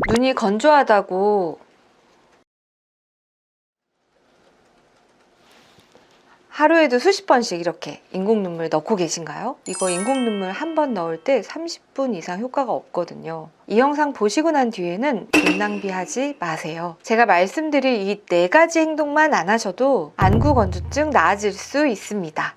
눈이 건조하다고 하루에도 수십 번씩 이렇게 인공 눈물 넣고 계신가요? 이거 인공 눈물 한 번 넣을 때 30분 이상 효과가 없거든요. 이 영상 보시고 난 뒤에는 돈 낭비하지 마세요. 제가 말씀드릴 이 4가지 행동만 안 하셔도 안구 건조증 나아질 수 있습니다.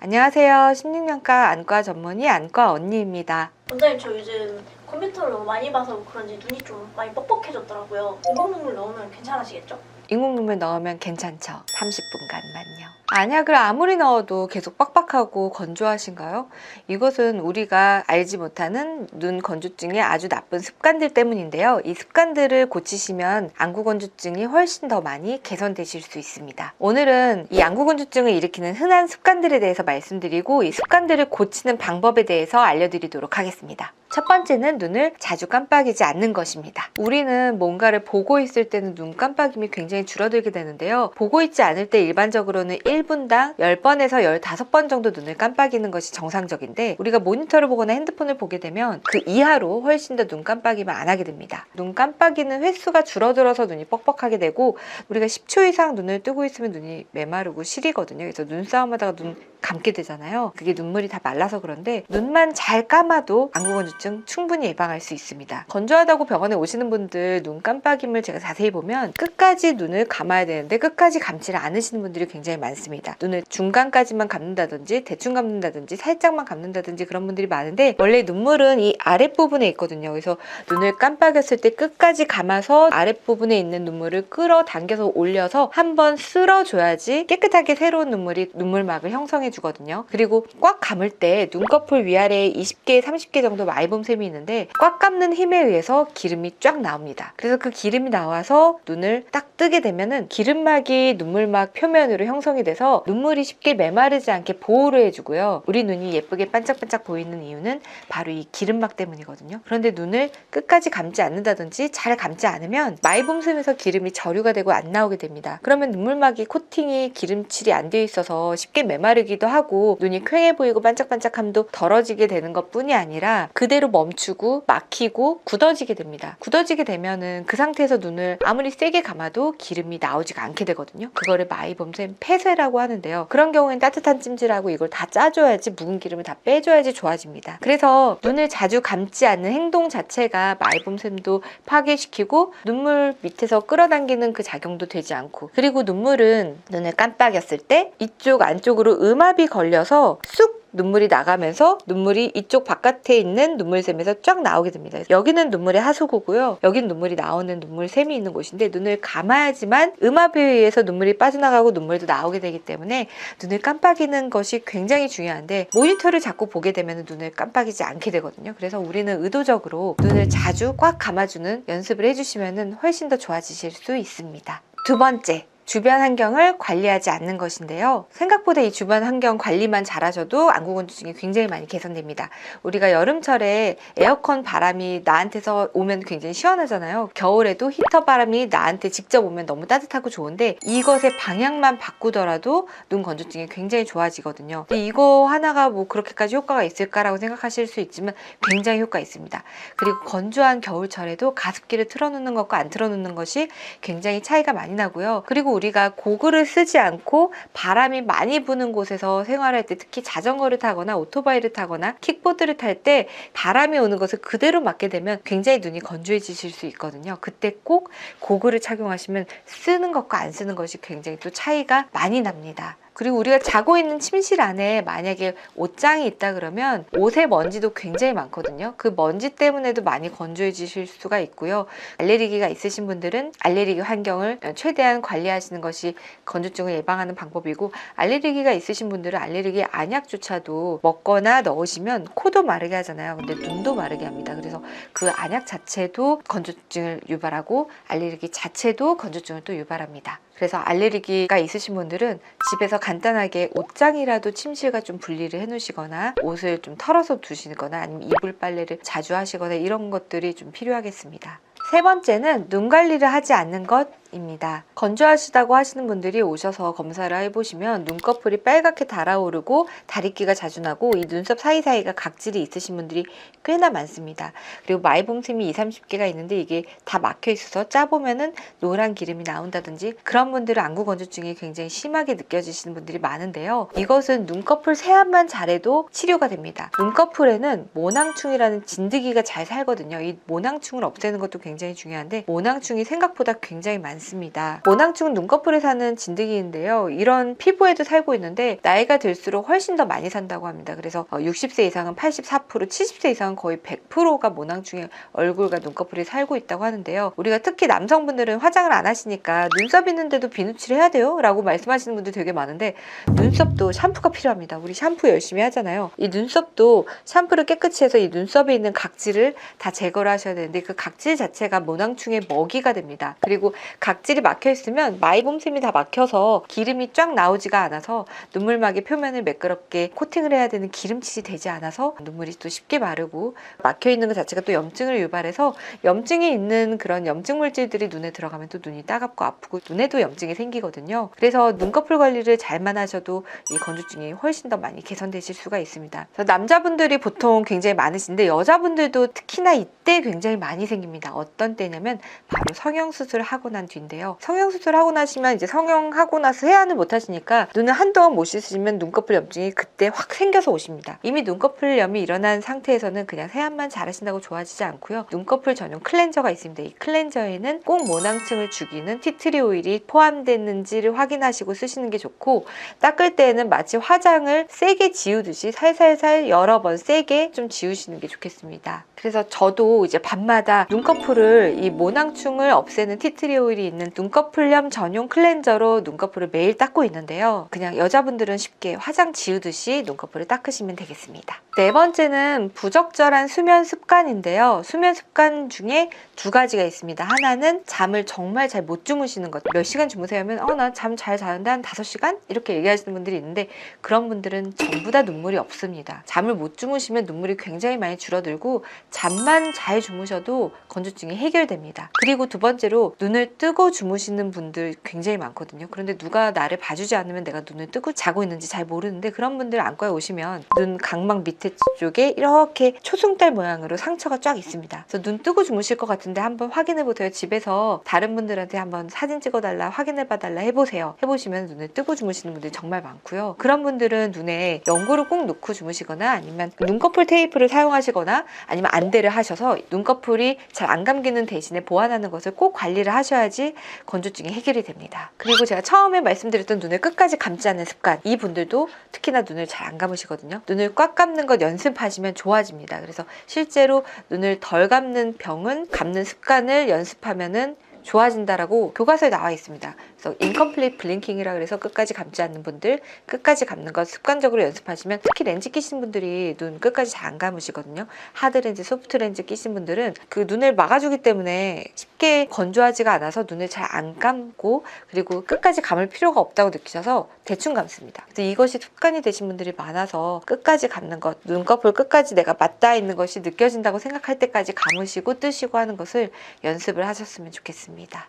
안녕하세요. 16년가 안과 전문의 안과 언니입니다. 원장님, 저 요즘 컴퓨터를 너무 많이 봐서 그런지 눈이 좀 많이 뻑뻑해졌더라고요. 인공눈물 넣으면 괜찮아지겠죠? 인공 눈물 넣으면 괜찮죠? 30분간만요. 안약을 아무리 넣어도 계속 빡빡하고 건조하신가요? 이것은 우리가 알지 못하는 눈 건조증의 아주 나쁜 습관들 때문인데요. 이 습관들을 고치시면 안구 건조증이 훨씬 더 많이 개선되실 수 있습니다. 오늘은 이 안구 건조증을 일으키는 흔한 습관들에 대해서 말씀드리고 이 습관들을 고치는 방법에 대해서 알려드리도록 하겠습니다. 첫 번째는 눈을 자주 깜빡이지 않는 것입니다. 우리는 뭔가를 보고 있을 때는 눈 깜빡임이 굉장히 줄어들게 되는데요. 보고 있지 않을 때 일반적으로는 1분당 10번에서 15번 정도 눈을 깜빡이는 것이 정상적인데, 우리가 모니터를 보거나 핸드폰을 보게 되면 그 이하로 훨씬 더 눈 깜빡임을 안 하게 됩니다. 눈 깜빡이는 횟수가 줄어들어서 눈이 뻑뻑하게 되고, 우리가 10초 이상 눈을 뜨고 있으면 눈이 메마르고 시리거든요. 그래서 눈싸움 하다가 눈 감게 되잖아요. 그게 눈물이 다 말라서 그런데, 눈만 잘 감아도 안구 건조증 충분히 예방할 수 있습니다. 건조하다고 병원에 오시는 분들 눈 깜빡임을 제가 자세히 보면 끝까지 눈을 감아야 되는데 끝까지 감지를 않으시는 분들이 굉장히 많습니다. 눈을 중간까지만 감는다든지 대충 감는다든지 살짝만 감는다든지 그런 분들이 많은데, 원래 눈물은 이 아랫부분에 있거든요. 그래서 눈을 깜빡였을 때 끝까지 감아서 아랫부분에 있는 눈물을 끌어당겨서 올려서 한번 쓸어줘야지 깨끗하게 새로운 눈물이 눈물막을 형성해 주거든요. 그리고 꽉 감을 때 눈꺼풀 위아래에 20개, 30개 정도 마이봄샘이 있는데 꽉 감는 힘에 의해서 기름이 쫙 나옵니다. 그래서 그 기름이 나와서 눈을 딱 뜨게 되면은 기름막이 눈물막 표면으로 형성이 돼서 눈물이 쉽게 메마르지 않게 보호를 해주고요. 우리 눈이 예쁘게 반짝반짝 보이는 이유는 바로 이 기름막 때문이거든요. 그런데 눈을 끝까지 감지 않는다든지 잘 감지 않으면 마이봄샘에서 기름이 저류가 되고 안 나오게 됩니다. 그러면 눈물막이 코팅이 기름칠이 안 되어 있어서 쉽게 메마르기도 하고 눈이 퀭해 보이고 반짝반짝함도 덜어지게 되는 것 뿐이 아니라 그대로 멈추고 막히고 굳어지게 됩니다. 굳어지게 되면은 그 상태에서 눈을 아무리 세게 감아도 기름이 나오지가 않게 되거든요. 그거를 마이봄샘 폐쇄라고 하는데요. 그런 경우엔 따뜻한 찜질하고 이걸 다 짜줘야지, 묵은 기름을 다 빼줘야지 좋아집니다. 그래서 눈을 자주 감지 않는 행동 자체가 마이봄샘도 파괴시키고 눈물 밑에서 끌어당기는 그 작용도 되지 않고, 그리고 눈물은 눈을 깜빡였을 때 이쪽 안쪽으로 음압이 걸려서 쑥 눈물이 나가면서 눈물이 이쪽 바깥에 있는 눈물샘에서 쫙 나오게 됩니다. 여기는 눈물의 하수구고요. 여기는 눈물이 나오는 눈물샘이 있는 곳인데, 눈을 감아야지만 음압에 의해서 눈물이 빠져나가고 눈물도 나오게 되기 때문에 눈을 깜빡이는 것이 굉장히 중요한데, 모니터를 자꾸 보게 되면 눈을 깜빡이지 않게 되거든요. 그래서 우리는 의도적으로 눈을 자주 꽉 감아주는 연습을 해주시면 훨씬 더 좋아지실 수 있습니다. 두 번째, 주변 환경을 관리하지 않는 것인데요. 생각보다 이 주변 환경 관리만 잘하셔도 안구 건조증이 굉장히 많이 개선됩니다. 우리가 여름철에 에어컨 바람이 나한테서 오면 굉장히 시원하잖아요. 겨울에도 히터 바람이 나한테 직접 오면 너무 따뜻하고 좋은데, 이것의 방향만 바꾸더라도 눈 건조증이 굉장히 좋아지거든요. 근데 이거 하나가 뭐 그렇게까지 효과가 있을까라고 생각하실 수 있지만 굉장히 효과 있습니다. 그리고 건조한 겨울철에도 가습기를 틀어놓는 것과 안 틀어놓는 것이 굉장히 차이가 많이 나고요. 그리고 우리가 고글을 쓰지 않고 바람이 많이 부는 곳에서 생활할 때, 특히 자전거를 타거나 오토바이를 타거나 킥보드를 탈 때 바람이 오는 것을 그대로 맞게 되면 굉장히 눈이 건조해지실 수 있거든요. 그때 꼭 고글을 착용하시면 쓰는 것과 안 쓰는 것이 굉장히 또 차이가 많이 납니다. 그리고 우리가 자고 있는 침실 안에 만약에 옷장이 있다 그러면 옷에 먼지도 굉장히 많거든요. 그 먼지 때문에도 많이 건조해지실 수가 있고요. 알레르기가 있으신 분들은 알레르기 환경을 최대한 관리하시는 것이 건조증을 예방하는 방법이고, 알레르기가 있으신 분들은 알레르기 안약조차도 먹거나 넣으시면 코도 마르게 하잖아요. 근데 눈도 마르게 합니다. 그래서 그 안약 자체도 건조증을 유발하고 알레르기 자체도 건조증을 또 유발합니다. 그래서 알레르기가 있으신 분들은 집에서 간단하게 옷장이라도 침실과 좀 분리를 해 놓으시거나 옷을 좀 털어서 두시거나 아니면 이불 빨래를 자주 하시거나 이런 것들이 좀 필요하겠습니다. 세 번째는 눈 관리를 하지 않는 것 입니다. 건조하시다고 하시는 분들이 오셔서 검사를 해보시면 눈꺼풀이 빨갛게 달아오르고 다리끼가 자주 나고 이 눈썹 사이사이가 각질이 있으신 분들이 꽤나 많습니다. 그리고 마이봄샘이 20-30개가 있는데 이게 다 막혀 있어서 짜보면은 노란 기름이 나온다든지 그런 분들은 안구 건조증이 굉장히 심하게 느껴지시는 분들이 많은데요. 이것은 눈꺼풀 세안만 잘해도 치료가 됩니다. 눈꺼풀에는 모낭충이라는 진드기가 잘 살거든요. 이 모낭충을 없애는 것도 굉장히 중요한데 모낭충이 생각보다 굉장히 많습니다. 모낭충은 눈꺼풀에 사는 진드기인데요. 이런 피부에도 살고 있는데 나이가 들수록 훨씬 더 많이 산다고 합니다. 그래서 60세 이상은 84%, 70세 이상은 거의 100%가 모낭충의 얼굴과 눈꺼풀이 살고 있다고 하는데요. 우리가 특히 남성분들은 화장을 안 하시니까 눈썹 있는데도 비누칠 해야 돼요? 라고 말씀하시는 분들 되게 많은데 눈썹도 샴푸가 필요합니다. 우리 샴푸 열심히 하잖아요. 이 눈썹도 샴푸를 깨끗이 해서 이 눈썹에 있는 각질을 다 제거를 하셔야 되는데 그 각질 자체가 모낭충의 먹이가 됩니다. 그리고 각질이 막혀 있으면 마이봄샘이 다 막혀서 기름이 쫙 나오지가 않아서 눈물막의 표면을 매끄럽게 코팅을 해야 되는 기름칠이 되지 않아서 눈물이 또 쉽게 마르고 막혀 있는 것 자체가 또 염증을 유발해서 염증이 있는 그런 염증 물질들이 눈에 들어가면 또 눈이 따갑고 아프고 눈에도 염증이 생기거든요. 그래서 눈꺼풀 관리를 잘만 하셔도 이 건조증이 훨씬 더 많이 개선되실 수가 있습니다. 그래서 남자분들이 보통 굉장히 많으신데 여자분들도 특히나 이때 굉장히 많이 생깁니다. 어떤 때냐면 바로 성형수술을 하고 난 뒤인데요. 성형수술 하고 나시면 이제 성형하고 나서 세안을 못 하시니까 눈을 한동안 못 씻으시면 눈꺼풀 염증이 그때 확 생겨서 오십니다. 이미 눈꺼풀염이 일어난 상태에서는 그냥 세안만 잘하신다고 좋아지지 않고요. 눈꺼풀 전용 클렌저가 있습니다. 이 클렌저에는 꼭 모낭층을 죽이는 티트리 오일이 포함됐는지를 확인하시고 쓰시는 게 좋고 닦을 때에는 마치 화장을 세게 지우듯이 살살살 여러 번 세게 좀 지우시는 게 좋겠습니다. 그래서 저도 이제 밤마다 눈꺼풀을 이 모낭충을 없애는 티트리 오일이 있는 눈꺼풀염 전용 클렌저로 눈꺼풀을 매일 닦고 있는데요. 그냥 여자분들은 쉽게 화장 지우듯이 눈꺼풀을 닦으시면 되겠습니다. 네 번째는 부적절한 수면 습관인데요. 수면 습관 중에 두 가지가 있습니다. 하나는 잠을 정말 잘 못 주무시는 것. 몇 시간 주무세요 하면 나 잠 잘 자는데 한 5시간? 이렇게 얘기하시는 분들이 있는데 그런 분들은 전부 다 눈물이 없습니다. 잠을 못 주무시면 눈물이 굉장히 많이 줄어들고 잠만 잘 주무셔도 건조증이 해결됩니다. 그리고 두 번째로 눈을 뜨고 주무시는 분들 굉장히 많거든요. 그런데 누가 나를 봐주지 않으면 내가 눈을 뜨고 자고 있는지 잘 모르는데 그런 분들 안과에 오시면 눈 각막 밑에 쪽에 이렇게 초승달 모양으로 상처가 쫙 있습니다. 그래서 눈 뜨고 주무실 것 같은데 한번 확인해 보세요. 집에서 다른 분들한테 한번 사진 찍어달라 확인해 봐달라 해보세요. 해보시면 눈을 뜨고 주무시는 분들이 정말 많고요. 그런 분들은 눈에 연고를 꼭 놓고 주무시거나 아니면 눈꺼풀 테이프를 사용하시거나 아니면 안대를 하셔서 눈꺼풀이 잘 안 감기는 대신에 보완하는 것을 꼭 관리를 하셔야지 건조증이 해결이 됩니다. 그리고 제가 처음에 말씀드렸던 눈을 끝까지 감지 않는 습관, 이 분들도 특히나 눈을 잘 안 감으시거든요. 눈을 꽉 감는 것 연습하시면 좋아집니다. 그래서 실제로 눈을 덜 감는 병은 감는 습관을 연습하면은 좋아진다라고 교과서에 나와 있습니다. 그래서 인컴플리트 블링킹이라 그래서 끝까지 감지 않는 분들 끝까지 감는 것 습관적으로 연습하시면 특히 렌즈 끼신 분들이 눈 끝까지 잘 안 감으시거든요. 하드 렌즈, 소프트 렌즈 끼신 분들은 그 눈을 막아주기 때문에 쉽게 건조하지가 않아서 눈을 잘 안 감고 그리고 끝까지 감을 필요가 없다고 느끼셔서 대충 감습니다. 그래서 이것이 습관이 되신 분들이 많아서 끝까지 감는 것, 눈꺼풀 끝까지 내가 맞닿아 있는 것이 느껴진다고 생각할 때까지 감으시고 뜨시고 하는 것을 연습을 하셨으면 좋겠습니다.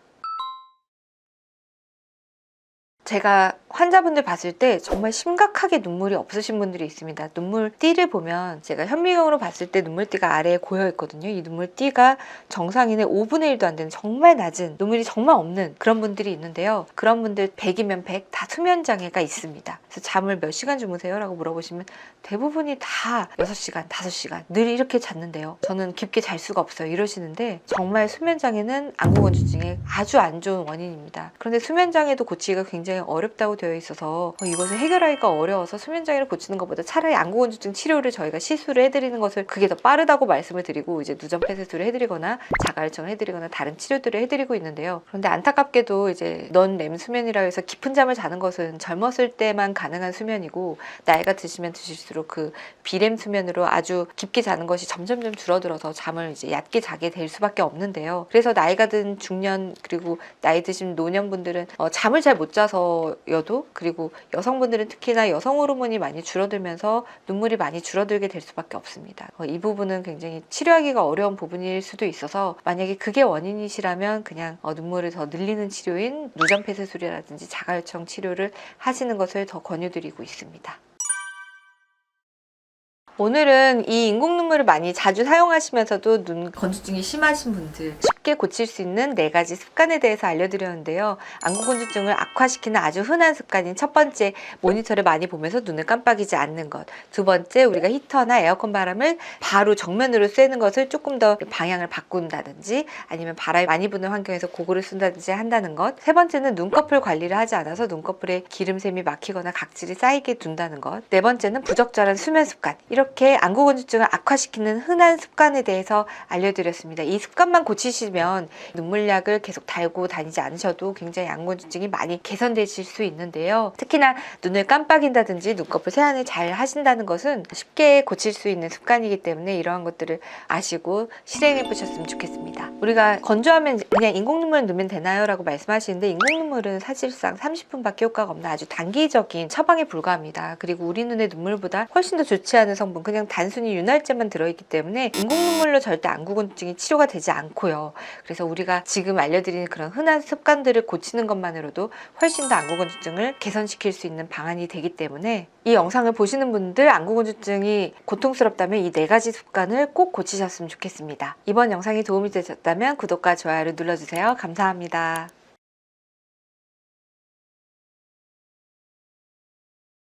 제가 환자분들 봤을 때 정말 심각하게 눈물이 없으신 분들이 있습니다. 눈물띠를 보면 제가 현미경으로 봤을 때 눈물띠가 아래에 고여 있거든요. 이 눈물띠가 정상인의 5분의 1도 안 되는 정말 낮은 눈물이 정말 없는 그런 분들이 있는데요. 그런 분들 100이면 100 다 수면 장애가 있습니다. 그래서 잠을 몇 시간 주무세요? 라고 물어보시면 대부분이 다 6시간, 5시간 늘 이렇게 잤는데요. 저는 깊게 잘 수가 없어요. 이러시는데 정말 수면 장애는 안구 건조증의 아주 안 좋은 원인입니다. 그런데 수면 장애도 고치기가 굉장히 어렵다고 되어 있어서 이것을 해결하기가 어려워서 수면장애를 고치는 것보다 차라리 안구건조증 치료를 저희가 시술을 해드리는 것을 그게 더 빠르다고 말씀을 드리고 이제 누전 폐쇄술을 해드리거나 자가혈청을 해드리거나 다른 치료들을 해드리고 있는데요. 그런데 안타깝게도 이제 넌렘 수면이라 해서 깊은 잠을 자는 것은 젊었을 때만 가능한 수면이고 나이가 드시면 드실수록 그 비렘 수면으로 아주 깊게 자는 것이 점점점 줄어들어서 잠을 이제 얕게 자게 될 수밖에 없는데요. 그래서 나이가 든 중년 그리고 나이 드신 노년분들은 잠을 잘 못 자서 있어여도, 그리고 여성분들은 특히나 여성 호르몬이 많이 줄어들면서 눈물이 많이 줄어들게 될 수밖에 없습니다. 이 부분은 굉장히 치료하기가 어려운 부분일 수도 있어서 만약에 그게 원인이시라면 그냥 눈물을 더 늘리는 치료인 누전폐쇄술이라든지 자가요청 치료를 하시는 것을 더 권유드리고 있습니다. 오늘은 이 인공 눈물을 많이 자주 사용하시면서도 눈 건조증이 심하신 분들 쉽게 고칠 수 있는 4가지 습관에 대해서 알려드렸는데요. 안구 건조증을 악화시키는 아주 흔한 습관인 첫 번째, 모니터를 많이 보면서 눈을 깜빡이지 않는 것. 두 번째, 우리가 히터나 에어컨 바람을 바로 정면으로 쐬는 것을 조금 더 방향을 바꾼다든지 아니면 바람이 많이 부는 환경에서 고글을 쓴다든지 한다는 것. 세 번째는 눈꺼풀 관리를 하지 않아서 눈꺼풀에 기름샘이 막히거나 각질이 쌓이게 둔다는 것. 네 번째는 부적절한 수면 습관. 이렇게 안구 건조증을 악화시키는 흔한 습관에 대해서 알려드렸습니다. 이 습관만 고치시면 눈물약을 계속 달고 다니지 않으셔도 굉장히 안구 건조증이 많이 개선되실 수 있는데요. 특히나 눈을 깜빡인다든지 눈꺼풀 세안을 잘 하신다는 것은 쉽게 고칠 수 있는 습관이기 때문에 이러한 것들을 아시고 실행해 보셨으면 좋겠습니다. 우리가 건조하면 그냥 인공 눈물 넣으면 되나요? 라고 말씀하시는데 인공 눈물은 사실상 30분밖에 효과가 없는 아주 단기적인 처방에 불과합니다. 그리고 우리 눈의 눈물보다 훨씬 더 좋지 않은 성분, 그냥 단순히 윤활제만 들어있기 때문에 인공 눈물로 절대 안구 건조증이 치료가 되지 않고요. 그래서 우리가 지금 알려드리는 그런 흔한 습관들을 고치는 것만으로도 훨씬 더 안구 건조증을 개선시킬 수 있는 방안이 되기 때문에 이 영상을 보시는 분들 안구 건조증이 고통스럽다면 이 4가지 습관을 꼭 고치셨으면 좋겠습니다. 이번 영상이 도움이 되셨다면 구독과 좋아요를 눌러주세요. 감사합니다.